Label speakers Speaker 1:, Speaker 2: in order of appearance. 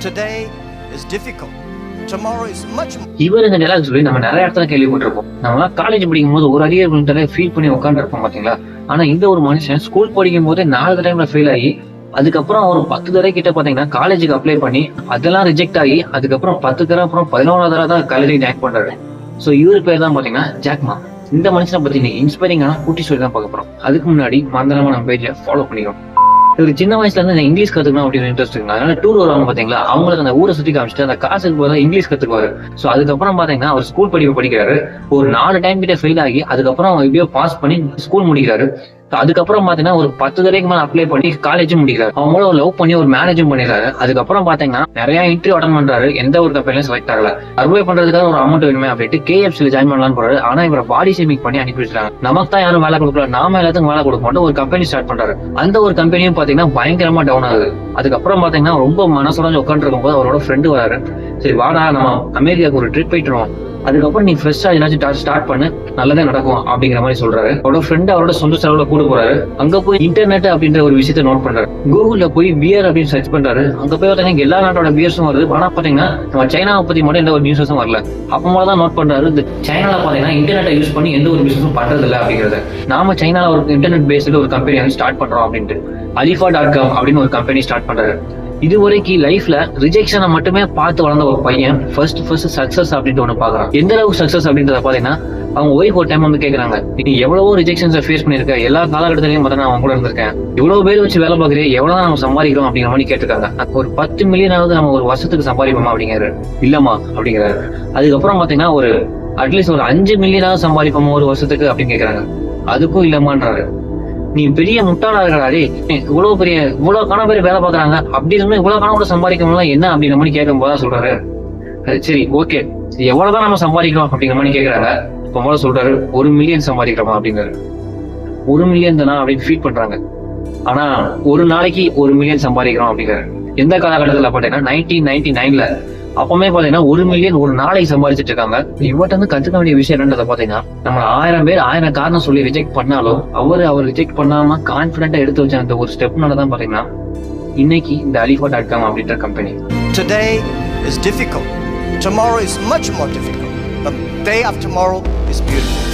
Speaker 1: Today is difficult. Tomorrow is much more.
Speaker 2: இவர் இந்த dialogue சொல்லி நம்ம நிறைய இடத்துல கேள்விப்பட்டிருப்போம். நம்ம காலேஜ் படிக்கும் போது ஒரு அரியர் விழுந்தாலே ஃபீல் பண்ணி உட்காந்துருப்போம் பாத்தீங்களா. ஆனா இந்த ஒரு மனுஷன் ஸ்கூல் படிக்கும் போதே 4 டைம்ல ஃபெயில் ஆகி அதுக்கப்புறம் ஒரு 10 தடவை கிட்ட பாத்தீங்கன்னா காலேஜுக்கு அப்ளை பண்ணி அதெல்லாம் ரிஜெக்ட் ஆகி அதுக்கப்புறம் 10 தடவை அப்புறம் 11வது தடவை தான் காலேஜ் ஜாயின் பண்றாரு. ஸோ இவரு பேர் தான் பாத்தீங்கன்னா ஜாக்மா. இந்த மனுஷனை பத்தி நீங்க இன்ஸ்பைரிங்கான குட்டி சொல்லி தான் பார்க்க போறோம். அதுக்கு முன்னாடி மறந்துடாம நம்ம பேஜை ஃபாலோ பண்ணிக்கிறோம். இவரு சின்ன வயசுல இருந்து இங்கிலீஷ் கத்துக்கணும் அப்படின்னு இன்ட்ரெஸ்ட் இருக்கு. அதனால டூர் வருவாங்க பாத்தீங்களா, அவங்களுக்கு அந்த ஊரை சுத்தி காமிச்சிட்டு அந்த காசுக்கு போதா இங்கிலீஷ் கத்துக்குவாரு. சோ அதுக்கப்புறம் பாத்தீங்கன்னா அவர் ஸ்கூல் படிக்கிறாரு. ஒரு 4 டைம் கிட்ட ஃபெயில் ஆகி அதுக்கப்புறம் எப்படியோ பாஸ் பண்ணி ஸ்கூல் முடிக்கிறாரு. அதுக்கப்புறம் பாத்தீங்கன்னா ஒரு 10 தடவைக்கு மேல அப்ளை பண்ணி காலேஜும் முடிக்கிறாரு. அவங்கள ஒரு லவ் பண்ணி ஒரு மேரேஜும் பண்ணிடுறாரு. அதுக்கப்புறம் பாத்தீங்கன்னா நிறைய இன்டர்வியூ அட்டன் பண்றாரு. எந்த ஒரு கம்பெனிலும் செலக்ட் ஆகல. சர்வே பண்றதுக்காக ஒரு அமௌண்ட் வேணுமே அப்படின்ட்டு KFCல ஜாயின் பண்ணலாம்னு போறாரு. ஆனா இவரை பாடி ஷேமிங் பண்ணி அனுப்பி வச்சிருக்காங்க. நமக்கு தான் யாரும் வேலை கொடுக்கல, நாம எல்லாத்துக்கும் வேலை கொடுக்க மாட்டோம் ஒரு கம்பெனி ஸ்டார்ட் பண்றாரு. அந்த ஒரு கம்பெனியும் பாத்தீங்கன்னா பயங்கரமா டவுன் ஆகுது. அதுக்கப்புறம் பாத்தீங்கன்னா ரொம்ப மனசுடைஞ்சு உட்காந்து இருக்கும் போது அவரோட ஃப்ரெண்டு வராரு. சரி வாடா நம்ம அமெரிக்காவுக்கு ஒரு ட்ரிப் போயிட்டு வருவோம், அதுக்கப்புறம் நீ ஃப்ரெஷ்ஷா ஏதாச்சும் ஸ்டார்ட் பண்ணு, நல்லதே நடக்கும் அப்படிங்கிற மாதிரி சொல்றாரு. அவரோட ஃப்ரெண்ட் அவரோட சொந்த செலவுல கூட போறாரு. அங்க போய் இன்டர்நெட் அப்படின்ற ஒரு விஷயத்த நோட் பண்றாரு. கூகுள்ல போய் பியர் அப்படின்னு சர்ச் பண்றாரு. அங்க போய் பாத்தீங்கன்னா எல்லா நாட்டோட பியர்ஸும் வருது. ஆனா பாத்தீங்கன்னா நம்ம சைனாவை பத்தி மட்டும் எந்த ஒரு நியூஸஸும் வரல. அப்பமா தான் நோட் பண்றாரு இந்த சைனால பாத்தீங்கன்னா இன்டர்நெட்டை யூஸ் பண்ணி எந்த ஒரு பிசினஸும் பண்றது இல்லை அப்படிங்கறது. நாம சைனால ஒரு இன்டர்நெட் பேஸ்ல ஒரு கம்பெனி வந்து ஸ்டார்ட் பண்றோம் அப்படின்ட்டு Alipha.com அப்படின்னு ஒரு கம்பெனி ஸ்டார்ட் பண்றாரு. இதுவரைக்கும் லைஃப்ல ரிஜெக்ஷனை மட்டுமே பார்த்து வளர்ந்த ஒரு பையன் ஃபர்ஸ்ட் சக்சஸ் அப்படின்ட்டு ஒண்ணு பாக்குறான். எந்த அளவுக்கு சக்சஸ் அப்படின்றத பாத்தீங்கன்னா அவங்க ஒய்ஃப் ஒரு டைம் வந்து கேக்குறாங்க, நீ எவ்வளவோ ரிஜெக்ஷன்ஸை ஃபேஸ் பண்ணிருக்க, எல்லா காலகட்டத்திலையும் பார்த்தா நான் அவங்க கூட இருந்திருக்கேன், இவ்வளவு பேர் வச்சு வேலை பாக்குறேன், எவ்வளவுதான் நம்ம சம்பாதிக்கிறோம் அப்படிங்கிற மாதிரி கேட்டிருக்காங்க. ஒரு 10 மில்லியனாவது நம்ம ஒரு வருஷத்துக்கு சம்பாதிப்போமா அப்படிங்கிறாரு. இல்லமா அப்படிங்கிறாரு. அதுக்கப்புறம் பாத்தீங்கன்னா ஒரு அட்லீஸ்ட் ஒரு 5 மில்லியனாவது சம்பாதிப்போமா ஒரு வருஷத்துக்கு அப்படின்னு கேக்குறாங்க. அதுக்கும் இல்லமான்றாரு. நீ பெரிய முட்டாளா இருக்கிறாரே, இவ்வளவு காண பேர் வேலை பாக்குறாங்க, அப்படி இருந்தா இவ்வளவு காண கூட சம்பாதிக்கணும் என்ன அப்படிங்கிற மாதிரி கேட்கும் போதான் சொல்றாரு, சரி ஓகே எவ்வளவுதான் நம்ம சம்பாதிக்கிறோம் அப்படிங்கிற மாதிரி கேட்கறாங்க. இப்போ சொல்றாரு 1 மில்லியன் சம்பாதிக்கிறோமா அப்படிங்கிறாரு. 1 மில்லியன் தானா அப்படின்னு ஃபீல் பண்றாங்க. ஆனா ஒரு நாளைக்கு 1 மில்லியன் சம்பாதிக்கிறோம் அப்படிங்கிறாரு. எந்த காலகட்டத்துல பாத்தீங்கன்னா 1999ல அப்பவுமே பாத்தீங்கன்னா 1 மில்லியன் ஒரு நாளைக்கு சம்பாதிச்சுட்டு இருக்காங்க. இவர்கிட்ட வந்து கத்துக்க வேண்டிய விஷயம் என்னன்றத பாத்தீங்கன்னா, நம்ம 1000 பேர் 1000 காரணம் சொல்லி ரிஜெக்ட் பண்ணாலும் அவர் ரிஜெக்ட் பண்ணாம கான்பிடண்டா எடுத்து வச்ச அந்த ஒரு ஸ்டெப்னாலதான் பாத்தீங்கன்னா இன்னைக்கு இந்த Alipha.com அப்படின்ற company.
Speaker 1: Today is difficult. Tomorrow is much more difficult. But day after tomorrow is beautiful.